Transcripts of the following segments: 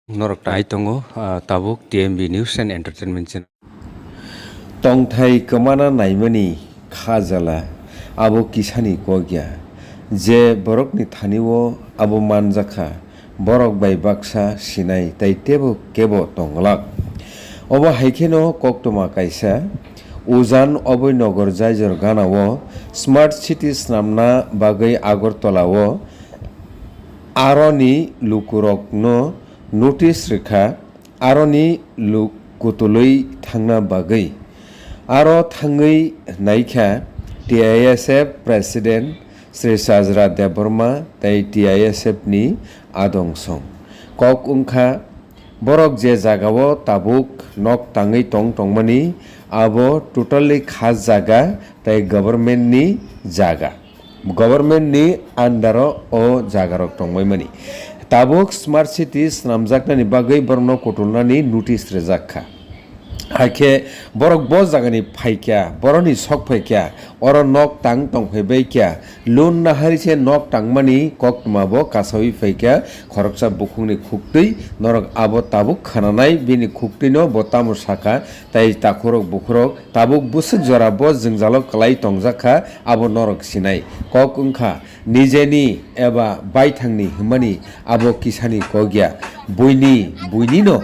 Norok tai tongo tabuk TMB News and Entertainment Channel. Tongthai kemana naimani khajala abo kisani kogya je borok ni thaniwo abo manjaka borok bai baksa sinai tai tebo kebo tonglak obo haikeno koktoma kaisa ujan oboi nogor jaijor ganawo smart cities namna bagai Agartalawo aroni lukurokno notice rekha aroni lukutului thangna bagai aro thangai naikha TISF President Sri Sajra Deborma tai TISF ni adongsong kok ungkha borok je jagao tabuk nok tangai tongmani abo totally khas jaga tai government ni jaga government ni under o jagarok tongmaimani tabuk smart cities namjaknani bagai borno kotulnani notice rejakha haike borok bo jagani phaikya boroni sok phaikya oro nok tang tongphaibaikya loan na harise nok tangmani koktmabo kasawai phaikya khoroksa bukhungni khuktui norok abo tabuk khananai bini khuktino bo tamo saka tai takhorok bukhorok tabuk busuk jora bo jingjalok klai tongjakha abo norok sinai kok ungkha nijeni eba baithangni himani abo kisani kogya buini no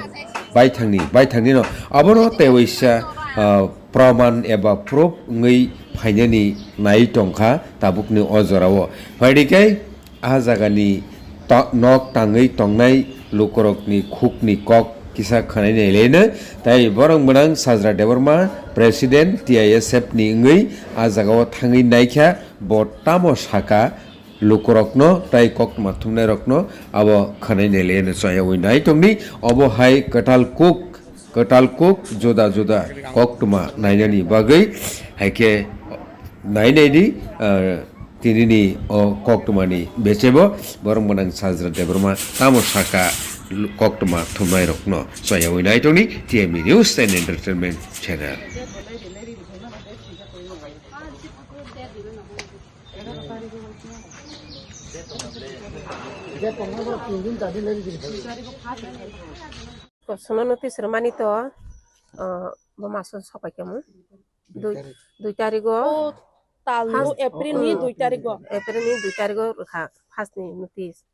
baithangni no abono tewaisa praman eba proof ngai phainani nai tongkha tabukni ojorao haidikai ah jagani nok tangai tongnai lukorokni khukni kok kisa khanai lene tai borong bonang Sajra Deborma President TISF ni ngai ah jagao thangai naikha botamo saka lukorokno tai kokma thumnai rokno abo khanai lene chayawai nai tongni obo hai katal kuk joda koktuma nainani bagai haike nainani tinini o koktumani bechebo borong bonang Sajra Deborma tamo saka koktuma thumnai rokno chayawai nai tongni TMB News and Entertainment Channel. Sono notice romani to masuk sampai kamu 2 tariko talu April ni 2 tariko first ni notice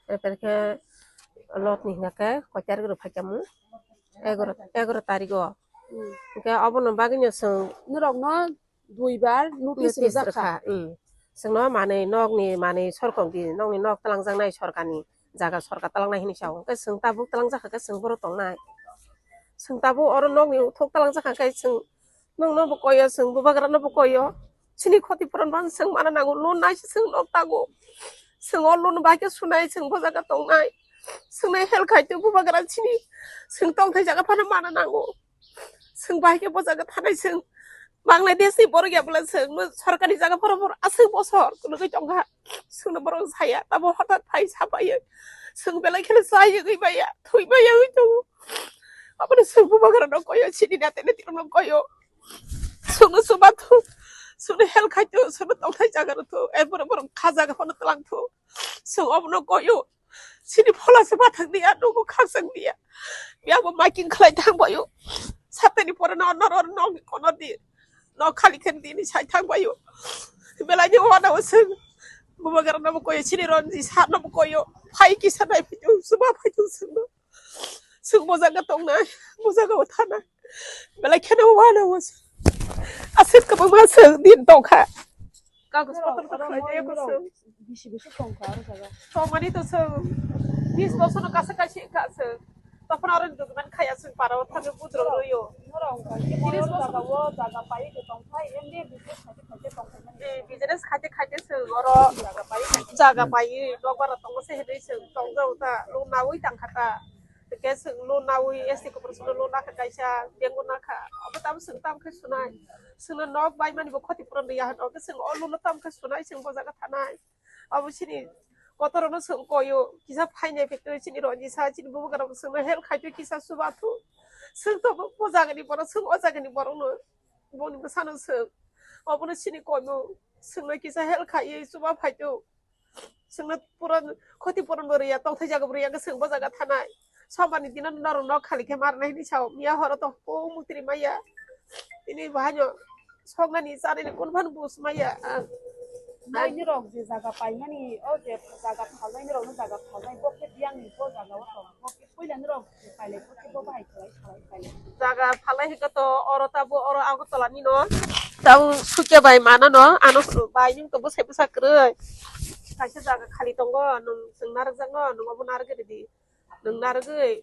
April ke lot ni ngake ko tariko phai kamu 11 tariko ke abon bagnya seng nurok no 2 bar notice rakha seng no mane nok ni mane sorkong di nok ni nok talang jang nai sorkani jaga sorka talang nai hini saw ke seng tabuk talang jaka ke seng boro tong nai seng tabu oro nok ni thok talang jaka kai seng nong no bokoyo seng bubagra no bokoyo sini khoti puran ban seng mana nago lon nai seng nok tago seng ol lon ba ke sunai seng bojaga tong nai seng nai hel khai tu bubagra sini seng tong thai jaga phana mana nago seng ba ke bojaga thanai seng Bangladesh ni boro ya bulan seng सरकारी jaga boro aseng bosor kuno ke jongga seng boro saya tabo hotat phai sapaya seng belai khele saya gei baya thui baya itu apa ni seng bubagra no koyo sini nate ne tiram no koyo seng subatu seng hel khai tu seng tong thai jaga tu boro khaja ga hono tlang tu seng ob no koyo sini phola se bathang dia no ko khasang dia ya bo making khlai thang boyo satani pora no no kono di no kali kan dini sai thang bayo bela ni wana waseng bubagar na ko yo sini ron di sa na ko yo phai ki sa dai pitu suba phai tu sung moza ga tong na moza ga thana bela khena wana was asit ka ba seng din tong kha kagus patol ka khlai ya ko seng bisi tong karo jaga to mani to seng 20 বছর কাছে কাছে কাছে তখন আর দোকান খাইয়া song পারাও থাকে বুদ্র রইও jaga pai ke tong pai MD business khate tong pai business खाते खाते सरो जागा पाई डगरा तंग से हेदे सं तंग जाउता लो नावई तां खाता के सं लो नावई एसटी को प्रश्न लो ना का कैसा बेंगो ना खा अब तब सं तम के सुनाय सं नक बाय मानि खति पुरन रिया हन के सं अलो न तम के सुनाय सं बजागा थानाय अब सिनि कतरनो सं कोयो किसा फाइनाय फैक्टरी सिनि रंजी सा सिनि बुबगरा सं हेल खाइतो किसा सुबाथु सं तो बजागानि बर सं अजागानि बर न बनि बसानो सं अबनो सिनि कोइमो संनो किसा हेल खायै सुबा फाइतो संनो पुरन खति पुरन बरिया तंथै जागा बरिया के संबा जागा थानाय Somebody didn't know Kalike Marley Chow, Mia Horoto, Mutri Maya. Ini banyak. Songan ni sari ni kunpan bus Maya. Nai ni rok je jaga pai mani o je jaga phalai ni rok na jaga phalai bokke diang ni ko jaga wa bokke poila ni rok pai le bokke bo bai pai le Jaga Palai Hikato, or Tabu or Agotolamino. Tau Suke by Mana no, Anos buying to bus Hepusakre. Kasha Jaga Kalitongo, Narzango, Nobunargadi. Nargay.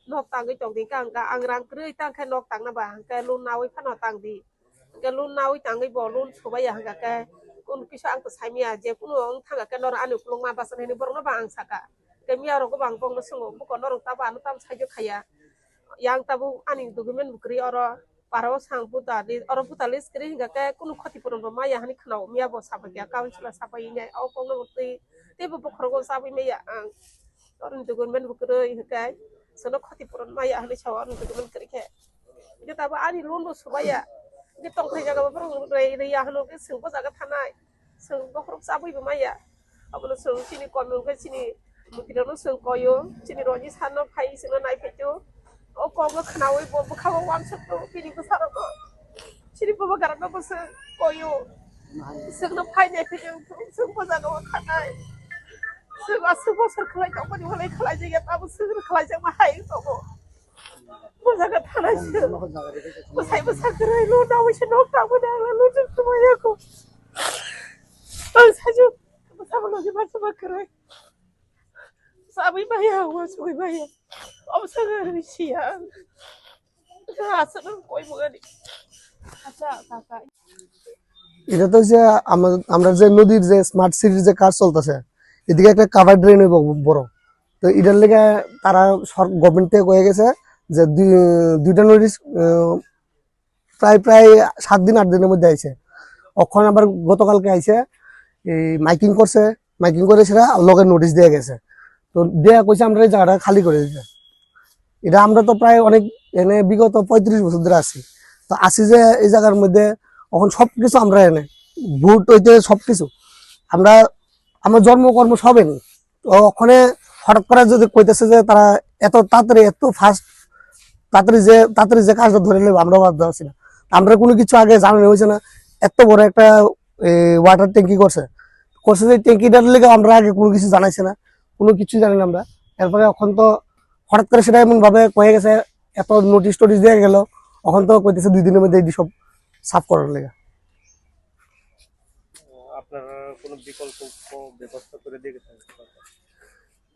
Nok tangi chong di kang ka ang rang krui tang khay nok tang na ba ka lun nawi phano tang di ka lun nawi tang gi bo lun chubaya hanga ka kun kisa ang tasai mia je kun ong thanga ka nor anu plong ma basan ni borno ba ang saka ka mia ro ko bang bong no sungo bu ko nor ta ba no tam sai jo khaya yang tabu ani document bukri oro paro sang puta di oro puta list kri hanga ka kun khoti puron ma ya hani khno mia bo sa ba ka council sa pa nya au pong no ti ti bu khro go sa bi me ya ang oro document bukri hanga sono khoti puron maya hali chawar nu tumen kerike ge taba ani lundu subaya ge tong khai jaga ba rei rei ya hanu ge sing ba jaga thanai sing ba khrup sabui ba maya abulu sing sini komu ge sini mutira no sing koyo sini roji sano khai sing nai petu o ko ga khnawi bo ba khawa wan satto pini ba saro ko sini ba garan ba se koyo sing no khai ne petu sing ba jaga wa thanai Suga suga serkelai kau pun mulai kelai je kita pun suga kelai je mahai tu ko. Masa kat tanah je. Masa ibu sakrai lu nak wish nak tak pun dah lu tu semua ya ko. Saja masa malu je masa sakrai. Sabi bayar, sabi bayar. Om sakrai siapa? Asal koi bukan. acha kaka এটা তো যে আমরা যে নদীর যে smart সিটির যে কাজ চলতেছে এদিকে একটা কাভার ড্রেন হইব বড় তো এটার লেগে তারা গভর্নমেন্ট থেকে কয়ে গেছে যে দুইটা নোটিশ প্রায় প্রায় 7 দিন 8 দিনের মধ্যে আইছে ওখানে আবার গতকালকে আইছে এই মাইকিং করছে মাইকিং করে সেটা লগের নোটিশ দিয়ে গেছে তো দেয়া কইছে আমরা এই জায়গাটা খালি করে দিতে এটা আমরা তো প্রায় অনেক এনে বিগত 35 বছর ধরে আছি তো আসি যে এই জায়গার মধ্যে এখন সবকিছু আমরা এনে ভোট হইতে সবকিছু আমরা আমার জন্মকর্ম সবে নেই তো ওখানে হঠাৎ করে যদি কইতেছে যে তারা এত তাড়াতাড়ি এত ফাস্ট তাড়াতাড়ি যে কাজটা ধরে নেব আমরা বাধ্য আছি না আমরা কোনো কিছু আগে জানানো হয়েছে না এত বড় একটা ওয়াটার ট্যাঙ্কি করছে যে ট্যাঙ্কিটার লেগে আমরা আগে কোনো কিছু জানাইছে না কোনো কিছু জানি না আমরা এরপরে এখন তো হঠাৎ করে সেটা এমন ভাবে কয়ে গেছে এত নোটিশ টোটিশ দিয়ে গেল এখন তো কইতেছে 2 দিনের মধ্যে এই সব সাফ করার লেগে আপনারা কোনো বিকল্প ব্যবস্থা করে দিয়েছেন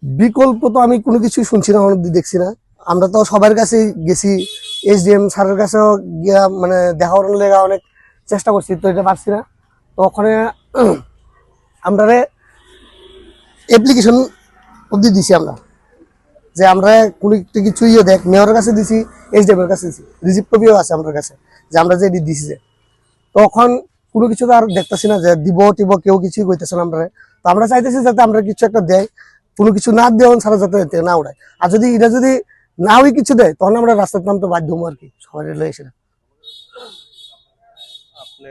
বিকল্প তো আমি কোনো কিছু শুনছি না অনেক দেখছি না আমরা তো সবার কাছে গেছি এসডিএম স্যারের কাছেও গিয়া মানে দেখা করার লেগে অনেক চেষ্টা করছি তো এটা পারছি না তো ওখানে আমরা অ্যাপ্লিকেশন অবধি দিছি আমরা যে আমরা কোনো কিছু দেখ মেয়রের কাছে দিছি এসডিএম এর কাছে দিছি রিসিপ্ট কপিও আছে আমার কাছে যে আমরা যে দিছি যে তখন কোনো কিছু তো আর দেখতেছি না যে দিব টিব কেউ কিছুই কইতেছে না আমরা তো আমরা চাইতেছি যাতে আমরা কিছু একটা দেয় কোনো কিছু না দেওয়া ছাড়া যাতে না উড়ায় আর যদি এটা যদি না ওই কিছু দেয় তখন আমরা রাস্তার নামতে বাধ্য হবো আর কি সবাই এসে আপনি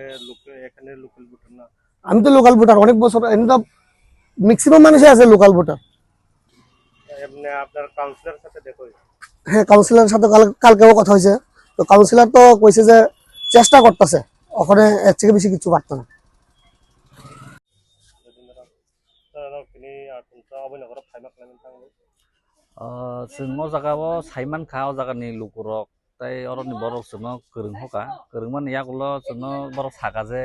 এখানে লোকাল ভোটার না আমি তো লোকাল ভোটার অনেক বছর এমনি তো ম্যাক্সিমাম মানুষই আছে লোকাল ভোটার এমনি আপনার কাউন্সিলর সাথে দেখা হয়েছে হ্যাঁ কাউন্সিলরের সাথে কালকেও কথা হয়েছে তো কাউন্সিলর তো কইছে যে চেষ্টা করতেছে ওখানে এর থেকে বেশি কিছু পারতো না তিনি অভিনগর ফাইমাক লাইন থাকবে जों जागाबो साइमान खा जागानि लुकुरक ताई अरनि बरक जों गोरों हका गोरों माने यागुलो जों बरक सागा जे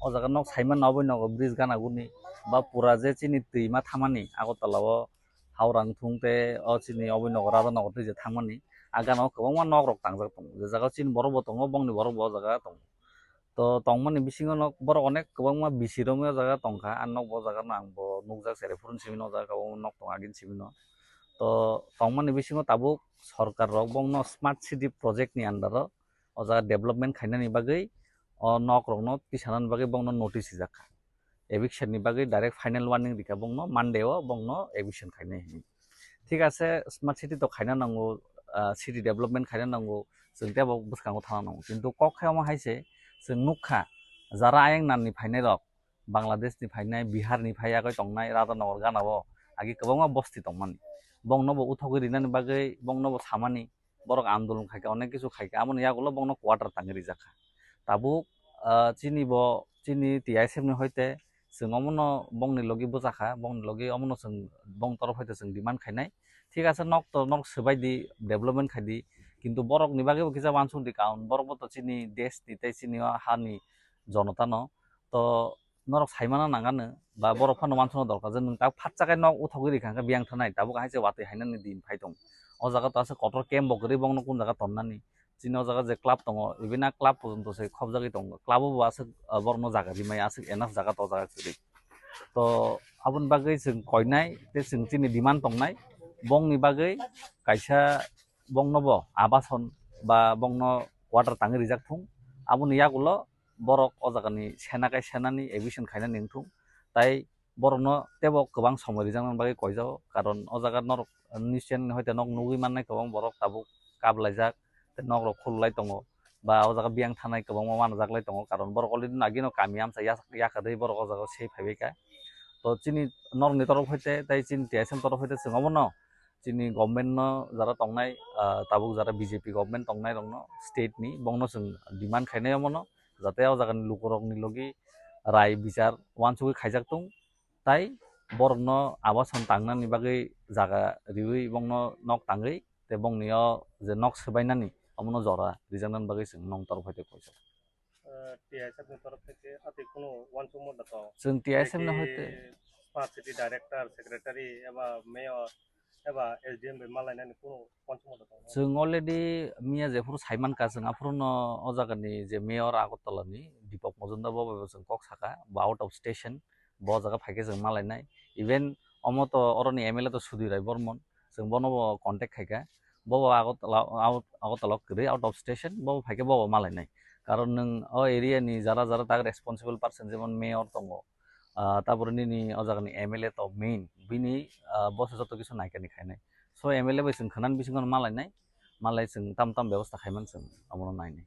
अ जागा नक साइमान नबय नग ब्रिज गानागुनि बा पुरा जे चिनि दैमा थामानि आगरतलाव हावरां थुंते अ चिनि अभिनगर राजानगर दैजे थांमानि आगानाव गोबां नगरक तांजाक दं जे जागा चिनि बरक दङ बंनि बरक जागा दं तो तंमानि बिसिङाव नक बरक अनेक गोबां बिसिरङो जागा दंखा आर नक ब जागा आंबो नुकजाक सेरे फुरन सिमिनो जागा नक दं आगिन सिमिनो तो तंमानि बिसिङाव ताबो सरकार रक बंनो स्मार्ट सिटी प्रोजेक्ट नि आन्डार अ जागा डेभलपमेन्ट खायनानि बागै अ नक रकनो तिसानानि बागै बंनो नोटिस जाखा एविक्शन नि बागै डाइरेक्ट फाइनल वार्निंग दिखा बंनो मानडेव बंनो एविक्शन खायनाय ठीक आसे स्मार्ट सिटी तो खायना नांगौ सिटी डेभलपमेन्ट खायना नांगौ जों त्याबो बुसखांगौ थाना नांगौ किन्तु कखायाव मा हायसे जों नुखा जारा आयंनानि फायनाय रक बांलादेशनि फायनाय बिहारनि फायागै दंनाय राजानगर गानाव आगि गोबां बस्ति दंमोन বংনব উঠকে রিনানি বাগৈ বংনব সামানি বরক আন্দোলন খাইকা অনেক কিছু খাইকা আমন ইয়াগুলো বংন কোয়ার্টার তাঙ্গি রিজাখা তাবুক চিনি চিনি টিআইএসএফনি হইতে जों अमनो बंनि लगे बुजाखा बंनि लगे अमनो जों बं तरफ हयतो जों डिमान्ड खायनाय ठीक আছে नक तो नक सोबायदि डेभलपमेन्ट खायदि किन्तु बरकनि बागैबो किजा वानसुंदि काउन बरकबो तो चिनि देश नि तै चिनि हानि जनता न तो नरक साइमाना नागानो बा बरकफोरनो वानसुनो दरकार जों दा फाटजाखाय नक उथावगिरि खांका बियां थानाय दाबो गाहाय वातै हायनानि दिन फाय दं अ जागा तो आसे कटर केम्प बगरि बंनो कुन जागा तन्नानि चिनो जागा जे क्लाब दङ इबिना क्लाब पर्यन्त से खब जागै दङ क्लाबो आसे बरनो जागा रिमाय आसे एनाफ जागा तो जागा करि तो आबुन बागै जों कयनाय ते जों चिनि डिमान्ड दंनाय बंनि बागै कायसा बंनबो आबासन बा बंनो वाटार ताङि रिजाक्थुं आबुन यागुलो बरक अ जागानि सेनाकाय सेनानि एबिसन खायना निंथुं ताई बरनो तेबो गोबां समय रिजांनान बागै कयजाव कारण अ जागा नर निश्चयन हयतो नक नुगै माननाय गोबां बरक ताबु काबलायजाक नग्र खुललाय दङ बा अ जागा बियां थानाय गोबां माना जागलाय दङ कारण बरक अलरेडि नागिनो कामि आमसा याखादै बरक अ जागा से फायबायका तो चिनि नरनि तरफ हयते ताई चिनि टिआइएसएम तरफ हयते जोंबो न चिनि गभर्नमेन्ट न जारा तंनाय ताबुक जारा बीजेपी गभर्नमेन्ट तंनाय दङ स्टेट नि बंनो जों डिमान्ड खायनाय मनो जाते अ जागानि लुकरकनि लगी राय बिचार वानसुगै खायजाक दं ताई बरनो आवासन तांनानि बागै जागा रिवै बंनो नक ताङै ते बंनियो जे नक सोबायनानि अमनो जरा रिजांनान बागै जों नं तरफ हयते कयजा টিআইএসএফ नि तरफ থেকে আতে কোনো ওয়ানসুম মত जों टिआइएसएम न हयते स्मार्ट सिटी डाइरेक्टर सेक्रेटारि एबा मेयर एबा एसडीएम बे मालायनानि कोनो ओनसुम मत जों अलरेडि मिया जेफोर साइमान का जों आफुरनो अ जागानि जे मेयर आगरतलानि दीपक मजुमदार बाबा जों कक साका बा आउट अफ स्टेशन ब जागा फाइके जों मालायनाय इभेन अमतो अरनि एमएलए तो सुधीराय बर्मन जों बनबो कन्टेक्ट खायका बबो आगरतला करै आउट अफ स्टेशन बबो फाइके बबो मालायनाय कारण नों अ एरियानि जारा जारा ताग रेसपन्सिबल पार्सन जेमन मेयर दङ तारपरे निनि अ जागानि एमएलए तो मेइन बिनि बस जत किछु नायकानि खायनाय सो एमएलए बै जों खनान बिसिंगन मालायनाय मालाय जों ताम ताम व्यवस्था खायमान जों अमनो नायनाय